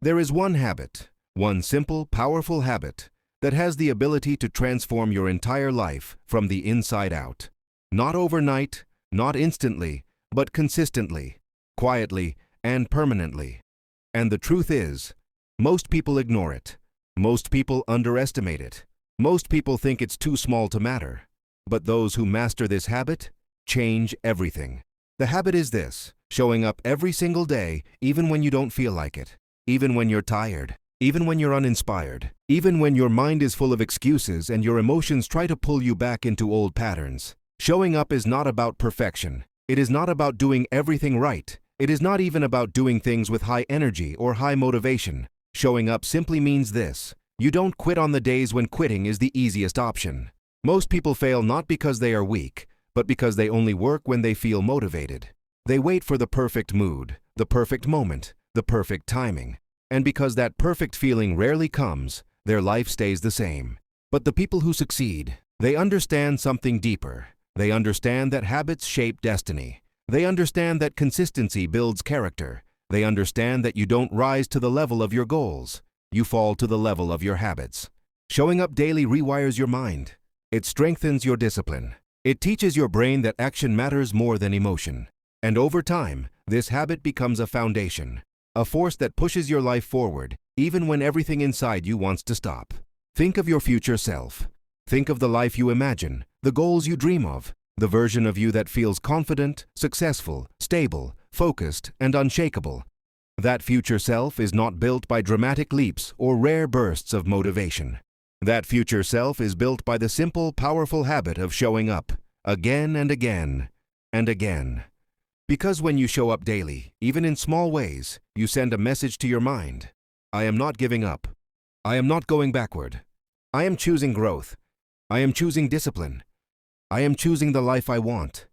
There is one habit, one simple, powerful habit, that has the ability to transform your entire life from the inside out. Not overnight, not instantly, but consistently, quietly, and permanently. And the truth is, most people ignore it. Most people underestimate it. Most people think it's too small to matter. But those who master this habit change everything. The habit is this: showing up every single day, even when you don't feel like it, even when you're tired, even when you're uninspired, even when your mind is full of excuses and your emotions try to pull you back into old patterns. Showing up is not about perfection. It is not about doing everything right. It is not even about doing things with high energy or high motivation. Showing up simply means this: you don't quit on the days when quitting is the easiest option. Most people fail not because they are weak, but because they only work when they feel motivated. They wait for the perfect mood, the perfect moment, the perfect timing. And because that perfect feeling rarely comes, their life stays the same. But the people who succeed, they understand something deeper. They understand that habits shape destiny. They understand that consistency builds character. They understand that you don't rise to the level of your goals. You fall to the level of your habits. Showing up daily rewires your mind. It strengthens your discipline. It teaches your brain that action matters more than emotion. And over time, this habit becomes a foundation, a force that pushes your life forward, even when everything inside you wants to stop. Think of your future self. Think of the life you imagine, the goals you dream of, the version of you that feels confident, successful, stable, focused, and unshakable. That future self is not built by dramatic leaps or rare bursts of motivation. That future self is built by the simple, powerful habit of showing up, again and again and again. Because when you show up daily, even in small ways, you send a message to your mind. I am not giving up. I am not going backward. I am choosing growth. I am choosing discipline. I am choosing the life I want.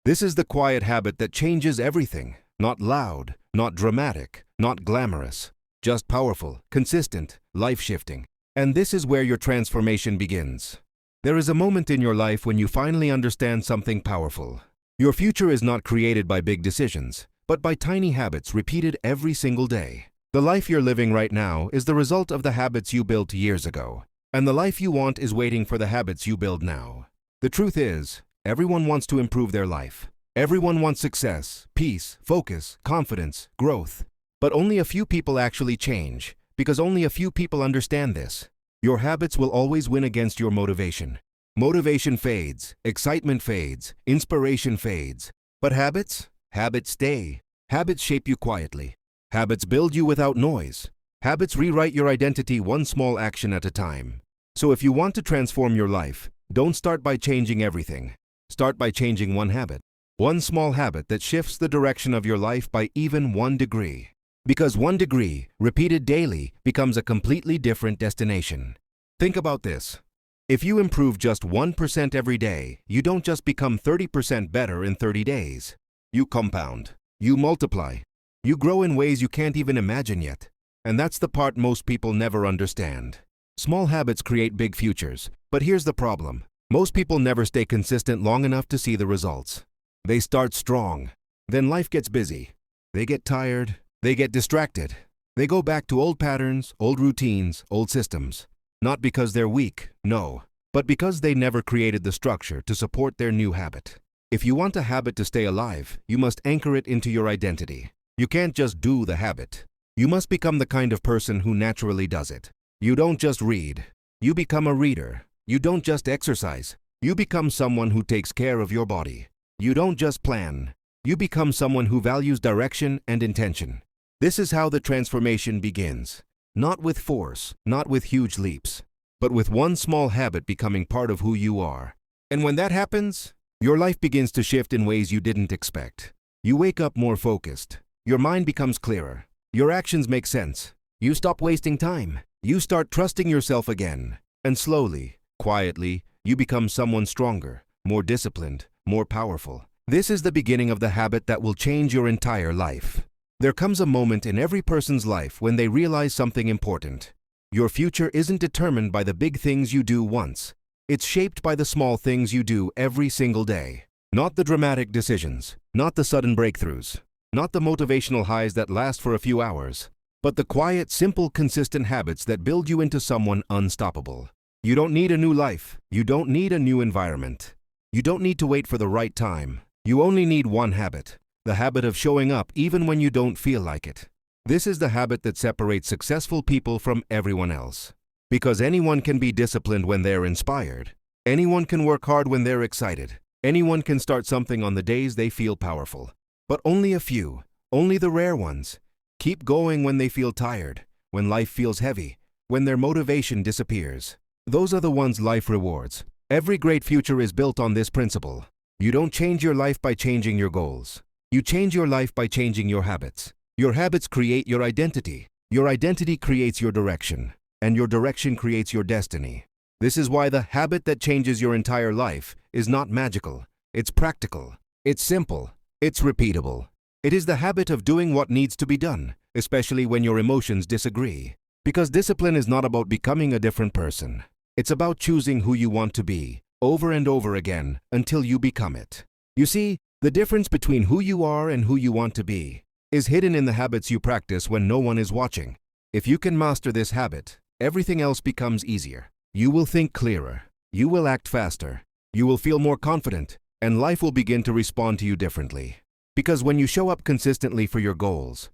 This is the quiet habit that changes everything. Not loud, not dramatic, not glamorous. Just powerful, consistent, life-shifting. And this is where your transformation begins. There is a moment in your life when you finally understand something powerful. Your future is not created by big decisions, but by tiny habits repeated every single day. The life you're living right now is the result of the habits you built years ago. And the life you want is waiting for the habits you build now. The truth is, everyone wants to improve their life. Everyone wants success, peace, focus, confidence, growth. But only a few people actually change, because only a few people understand this. Your habits will always win against your motivation. Motivation fades, excitement fades, inspiration fades. But habits? Habits stay. Habits shape you quietly. Habits build you without noise. Habits rewrite your identity one small action at a time. So if you want to transform your life, don't start by changing everything. Start by changing one habit. One small habit that shifts the direction of your life by even 1 degree. Because 1 degree, repeated daily, becomes a completely different destination. Think about this. If you improve just 1% every day, you don't just become 30% better in 30 days. You compound. You multiply. You grow in ways you can't even imagine yet. And that's the part most people never understand. Small habits create big futures. But here's the problem. Most people never stay consistent long enough to see the results. They start strong. Then life gets busy. They get tired. They get distracted. They go back to old patterns, old routines, old systems. Not because they're weak, no, but because they never created the structure to support their new habit. If you want a habit to stay alive, you must anchor it into your identity. You can't just do the habit. You must become the kind of person who naturally does it. You don't just read. You become a reader. You don't just exercise. You become someone who takes care of your body. You don't just plan. You become someone who values direction and intention. This is how the transformation begins. Not with force, not with huge leaps, but with one small habit becoming part of who you are. And when that happens, your life begins to shift in ways you didn't expect. You wake up more focused. Your mind becomes clearer. Your actions make sense. You stop wasting time. You start trusting yourself again. And slowly, quietly, you become someone stronger, more disciplined, more powerful. This is the beginning of the habit that will change your entire life. There comes a moment in every person's life when they realize something important. Your future isn't determined by the big things you do once. It's shaped by the small things you do every single day. Not the dramatic decisions, not the sudden breakthroughs, not the motivational highs that last for a few hours, but the quiet, simple, consistent habits that build you into someone unstoppable. You don't need a new life. You don't need a new environment. You don't need to wait for the right time. You only need one habit, the habit of showing up even when you don't feel like it. This is the habit that separates successful people from everyone else. Because anyone can be disciplined when they're inspired. Anyone can work hard when they're excited. Anyone can start something on the days they feel powerful. But only a few, only the rare ones, keep going when they feel tired, when life feels heavy, when their motivation disappears. Those are the ones life rewards. Every great future is built on this principle. You don't change your life by changing your goals. You change your life by changing your habits. Your habits create your identity. Your identity creates your direction. And your direction creates your destiny. This is why the habit that changes your entire life is not magical. It's practical. It's simple. It's repeatable. It is the habit of doing what needs to be done, especially when your emotions disagree. Because discipline is not about becoming a different person. It's about choosing who you want to be, over and over again, until you become it. You see, the difference between who you are and who you want to be is hidden in the habits you practice when no one is watching. If you can master this habit, everything else becomes easier. You will think clearer. You will act faster. You will feel more confident, and life will begin to respond to you differently. Because when you show up consistently for your goals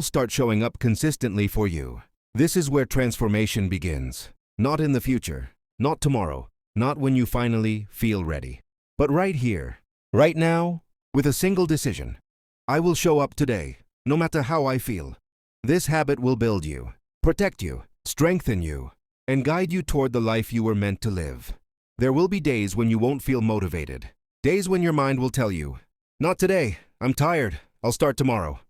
start showing up consistently for you. This is where transformation begins. Not in the future, not tomorrow, not when you finally feel ready, but right here, right now, with a single decision. I will show up today, no matter how I feel. This habit will build you, protect you, strengthen you, and guide you toward the life you were meant to live. There will be days when you won't feel motivated. Days when your mind will tell you, "Not today, I'm tired, I'll start tomorrow."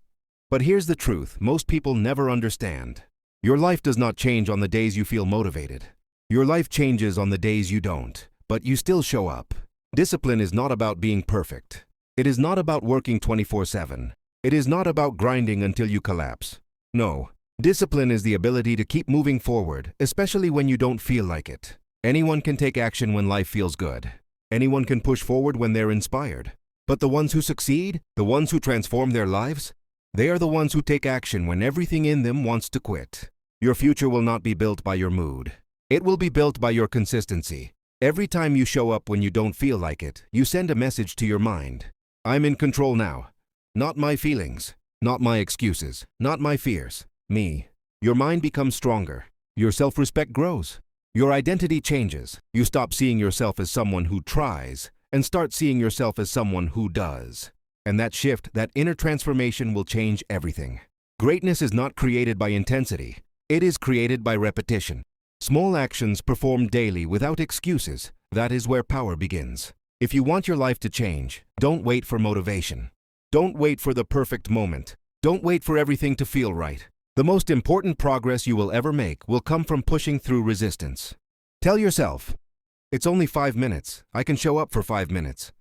But here's the truth most people never understand. Your life does not change on the days you feel motivated. Your life changes on the days you don't, but you still show up. Discipline is not about being perfect. It is not about working 24/7. It is not about grinding until you collapse. No, discipline is the ability to keep moving forward, especially when you don't feel like it. Anyone can take action when life feels good. Anyone can push forward when they're inspired. But the ones who succeed, the ones who transform their lives, they are the ones who take action when everything in them wants to quit. Your future will not be built by your mood. It will be built by your consistency. Every time you show up when you don't feel like it, you send a message to your mind. I'm in control now. Not my feelings, not my excuses, not my fears. Me. Your mind becomes stronger. Your self-respect grows. Your identity changes. You stop seeing yourself as someone who tries and start seeing yourself as someone who does. And that shift, that inner transformation will change everything. Greatness is not created by intensity. It is created by repetition. Small actions performed daily without excuses. That is where power begins. If you want your life to change, don't wait for motivation. Don't wait for the perfect moment. Don't wait for everything to feel right. The most important progress you will ever make will come from pushing through resistance. Tell yourself, it's only 5 minutes. I can show up for 5 minutes.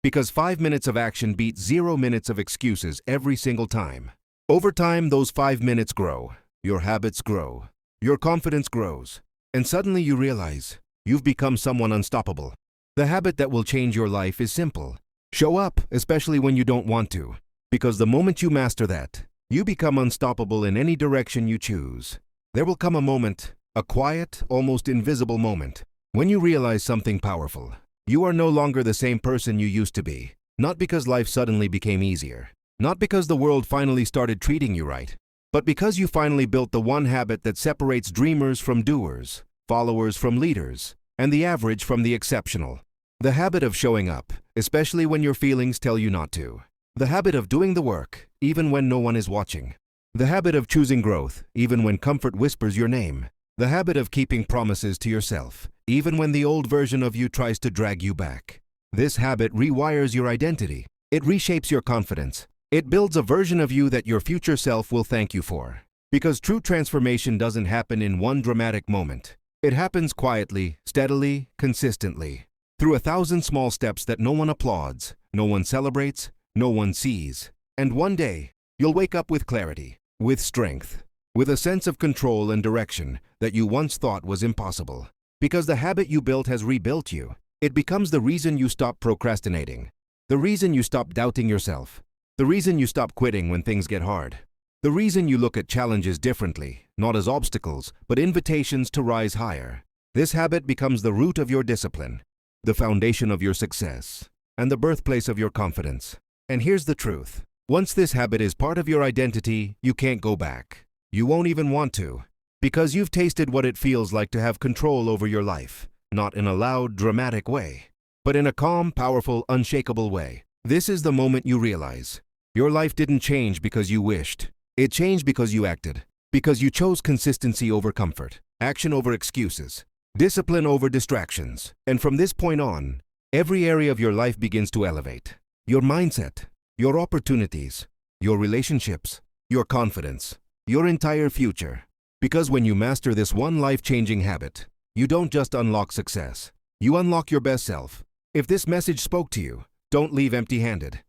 Because 5 minutes of action beats 0 minutes of excuses every single time. Over time, those 5 minutes grow. Your habits grow. Your confidence grows. And suddenly you realize you've become someone unstoppable. The habit that will change your life is simple. Show up, especially when you don't want to. Because the moment you master that, you become unstoppable in any direction you choose. There will come a moment, a quiet, almost invisible moment, when you realize something powerful. You are no longer the same person you used to be. Not because life suddenly became easier. Not because the world finally started treating you right. But because you finally built the one habit that separates dreamers from doers, followers from leaders, and the average from the exceptional. The habit of showing up, especially when your feelings tell you not to. The habit of doing the work, even when no one is watching. The habit of choosing growth, even when comfort whispers your name. The habit of keeping promises to yourself, even when the old version of you tries to drag you back. This habit rewires your identity. It reshapes your confidence. It builds a version of you that your future self will thank you for. Because true transformation doesn't happen in one dramatic moment. It happens quietly, steadily, consistently. Through 1,000 small steps that no one applauds, no one celebrates, no one sees. And one day, you'll wake up with clarity, with strength, with a sense of control and direction that you once thought was impossible. Because the habit you built has rebuilt you. It becomes the reason you stop procrastinating. The reason you stop doubting yourself. The reason you stop quitting when things get hard. The reason you look at challenges differently, not as obstacles, but invitations to rise higher. This habit becomes the root of your discipline, the foundation of your success, and the birthplace of your confidence. And here's the truth. Once this habit is part of your identity, you can't go back. You won't even want to, because you've tasted what it feels like to have control over your life, not in a loud, dramatic way, but in a calm, powerful, unshakable way. This is the moment you realize your life didn't change because you wished. It changed because you acted, because you chose consistency over comfort, action over excuses, discipline over distractions. And from this point on, every area of your life begins to elevate. Your mindset, your opportunities, your relationships, your confidence, your entire future. Because when you master this one life-changing habit, you don't just unlock success, you unlock your best self. If this message spoke to you, don't leave empty-handed.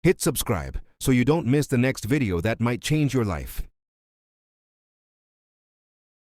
Hit subscribe so you don't miss the next video that might change your life.